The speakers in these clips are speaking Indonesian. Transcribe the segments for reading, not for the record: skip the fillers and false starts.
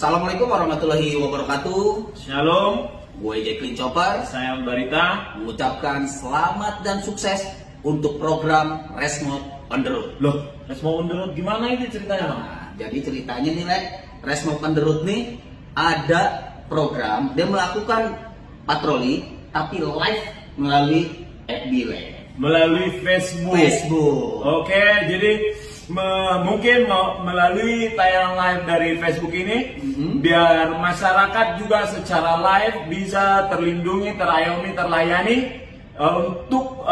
Assalamualaikum warahmatullahi wabarakatuh. Shalom. Gue Jacqueline Chopper. Saya Barita. Mengucapkan selamat dan sukses untuk program Resmote on the Road. Loh, Resmote on the Road gimana ini ceritanya, Bang? Nah, jadi ceritanya nih, Lek, Resmote on the Road nih ada program, dia melakukan patroli tapi live melalui FB, Lek. Melalui Facebook. Oke, jadi mungkin melalui tayangan live dari Facebook ini, biar masyarakat juga secara live bisa terlindungi, terayomi, terlayani untuk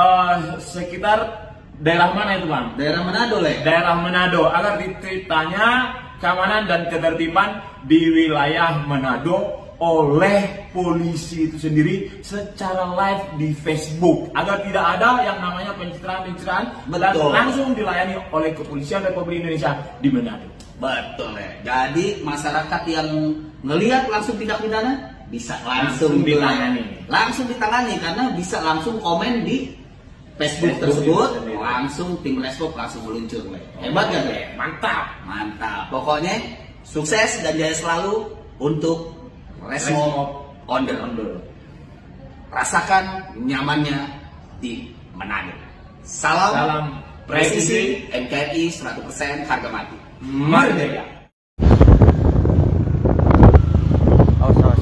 sekitar daerah mana itu, Bang? Daerah Manado, Lek. Daerah Manado, agar ditanya keamanan dan ketertiban di wilayah Manado oleh polisi itu sendiri secara live di Facebook, agar tidak ada yang namanya pencitraan-pencitraan dan langsung dilayani oleh Kepolisian Republik Indonesia di Manado. Betul, ya. Jadi masyarakat yang ngelihat langsung tindak pidana bisa langsung ditangani. Langsung ditangani karena bisa langsung komen di Facebook tersebut, langsung tim Resmote langsung meluncur, Le. Hebat gak, Le? Mantap. Mantap. Pokoknya sukses dan jaya selalu untuk Resmote on the Road. Rasakan nyamannya di Manado. Salam presisi NKRI 100% harga mati. Merdeka. Awas.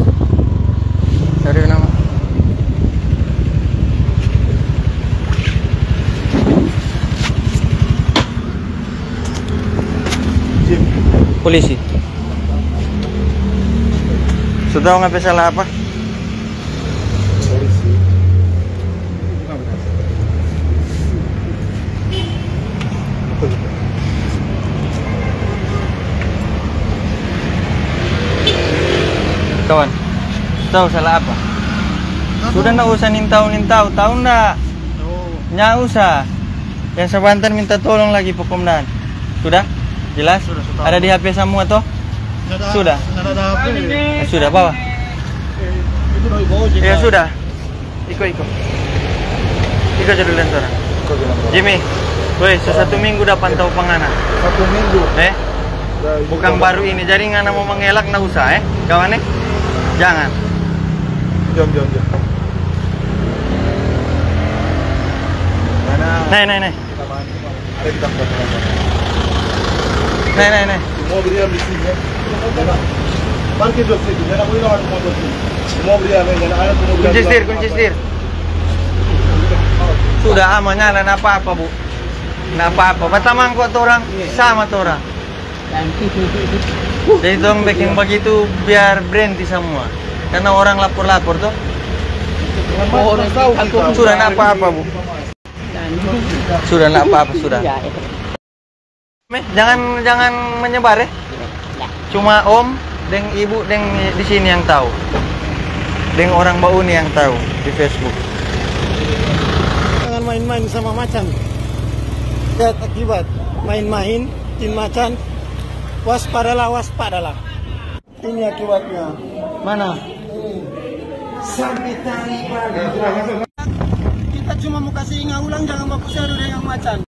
Sorry nama. Polisi. Sudah nggak salah apa? Polisi. Kawan, tahu salah apa? Sudah nggak usah nintau, tahu nggak? Nggak usah. Yang sebentar minta tolong lagi Pokemdan. Sudah? Jelas? Ada di HP semua toh? Sudah. Sudah bawa. Ya sudah. Ikut. Ikut jadi lentora. Jimmy, woi, satu minggu udah pantau pengana. 1 minggu. Bukan baru ini. Jadi ngana mau mengelak nggak usah, kawan jangan. Jom. Nih. Ada kita Nih. Mau beri di sini. Parkir dulu sini. Jangan boleh lewat motor sini. Mau beri ada kunci setir. Sudah amannya lah, apa-apa bu. Nggak apa-apa. Pertama kok orang sama orang. Jadi dong bikin begitu biar berhenti semua. Karena orang lapor tuh. Orang tahu. Sudah nggak apa-apa bu. Sudah nggak apa-apa sudah. Jangan menyebar ya. Cuma om, deng ibu, deng di sini yang tahu. Deng orang bau nih yang tahu di Facebook. Jangan main-main sama macan. Lihat akibat main-main tin macan. Waspadalah. Ini akibatnya. Mana? Sampai tali pagi. Kita cuma mau kasih ingat ulang, jangan baku seru dengan macan.